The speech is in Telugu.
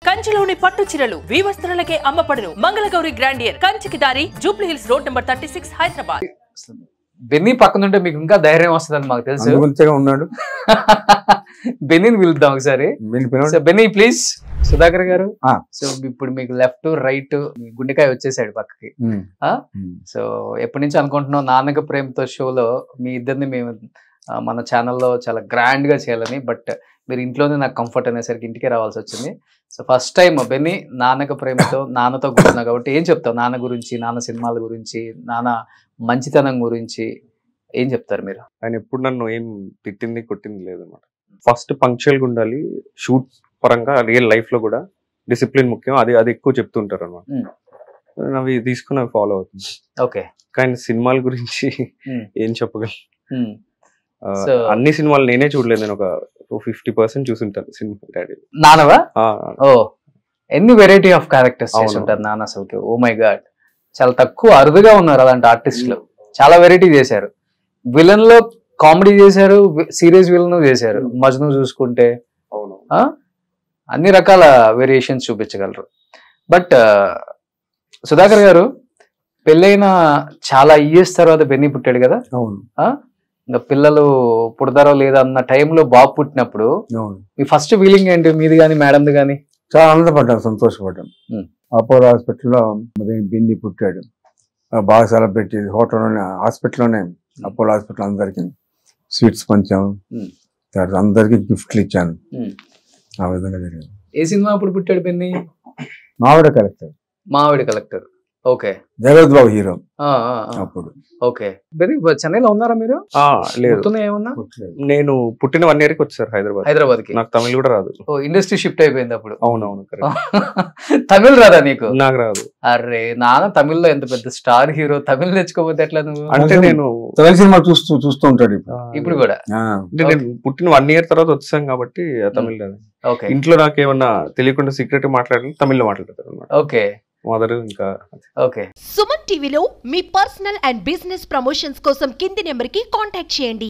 కంచిలోని పట్టు చీరలు వీవస్త్రాలకే అమ్మపడును. మంగళగౌరి గ్రాండియర్ కంచికి దారి jubilee hills road number 36 Hyderabad. బెన్నీ పక్కనుంటే మీకు ఇంకా ధైర్యం వస్తుందని మాకు తెలుసు. ఉన్నాడు. బెన్నీని పిలుద్దాం ఒకసారి. Benny please. సుధాకర్ గారు, సో ఇప్పుడు మీకు లెఫ్ట్ రైట్ గుండెకాయ వచ్చేసాడు పక్కకి. సో ఎప్పటి నుంచి అనుకుంటున్నాం నాన్నక ప్రేమతో షోలో మీ ఇద్దరిని మేము మన ఛానల్లో చాలా గ్రాండ్ గా చేయాలని. బట్ మీరు ఇంట్లోనే నాకు కంఫర్ట్ అనేసరికి ఇంటికే రావాల్సి వచ్చింది. సో ఫస్ట్ టైం బెన్నీ నాన్నక ప్రేమతో నాన్నతో కూర్చున్నావు కాబట్టి ఏం చెప్తావు నాన్న గురించి, నాన్న సినిమాల గురించి, నాన్న మంచితనం గురించి ఏం చెప్తారు మీరు? ఆయన ఎప్పుడు నన్ను ఏం తిట్టింది కొట్టింది లేదన్నమాట. ఫస్ట్ పంక్చువల్గా ఉండాలి, షూట్ పరంగా రియల్ లైఫ్ లో కూడా డిసిప్లిన్ ముఖ్యం, అది ఎక్కువ చెప్తుంటారు అనమాట. అవి తీసుకుని అవి ఫాలో అవుతుంది. ఓకే, కానీ సినిమాల గురించి ఏం చెప్పగలను? అన్ని సినిమాలు నేనే చూడలేదు, నేను ఒక 50% చూసుంటాను సినిమా. డాడీ నాన్నవా? ఓ, ఎన్ని వెరైటీ ఆఫ్ క్యారెక్టర్స్ చేస్తుంటారు నాన్న అసలుకి. ఓ మై గాడ్, చాలా తక్కువ అరుదుగా ఉన్నారు అలాంటి ఆర్టిస్టులు. చాలా వెరైటీ చేశారు. విలన్ లో కామెడీ చేశారు, సీరియస్ విలన్ చేశారు. మజ్ను చూసుకుంటే అన్ని రకాల వేరియేషన్స్ చూపించగలరు. బట్ సుధాకర్ గారు పెళ్ళైన చాలా ఇయర్స్ తర్వాత బెన్నీ పుట్టాడు కదా. ఇంకా పిల్లలు పుడతారో లేదా అన్న టైంలో బాబు పుట్టినప్పుడు మీ ఫస్ట్ ఫీలింగ్ ఏంటి? మీది కానీ మేడంది కానీ? చాలా ఆనందపడ్డాను, సంతోషపడ్డాను. అపోలో హాస్పిటల్లో బెన్నీ పుట్టాడు. బాగా సెలబ్రేట్ చేసి హోటల్లోనే, హాస్పిటల్లోనే, అపోలో హాస్పిటల్ అందరికి స్వీట్స్ పంచాము, తర్వాత అందరికి గిఫ్ట్లు ఇచ్చాను. ఆ విధంగా జరిగింది. ఏ సినిమా అప్పుడు పుట్టాడు బెన్నీ? మావిడ కలెక్టర్. మావిడ కలెక్టర్. ఓకే, జగత్ బాబు హీరో అప్పుడు. ఓకే, చెన్నైలో ఉన్నారా మీరు? లేదు, ఏమన్నా. నేను పుట్టిన 1 year కి వచ్చారు హైదరాబాద్ కి. నాకు తమిళ్ కూడా రాదు. ఇండస్ట్రీ షిఫ్ట్ అయిపోయింది అప్పుడు. అవునవును, తమిళ్ రాదా నీకు? నాకు రాదు. అరే నాన్న తమిళ్లో ఎంత పెద్ద స్టార్ హీరో, తమిళ్ నేర్చుకోపోతే ఎట్లా నువ్వు? అంటే నేను తమిళ సినిమా చూస్తూ ఉంటాడు ఇప్పుడు కూడా. నేను పుట్టిన 1 year తర్వాత వచ్చాను కాబట్టి తమిళ్ రాదు. ఇంట్లో నాకేమన్నా తెలియకుండా సీక్రెట్ మాట్లాడాలి, తమిళ్లో మాట్లాడతారు అన్నమాట. ఓకే, ఇంకా ఓకే. సుమన్ టీవీలో మీ పర్సనల్ అండ్ బిజినెస్ ప్రమోషన్స్ కోసం కింది నెంబర్ కి కాంటాక్ట్ చేయండి.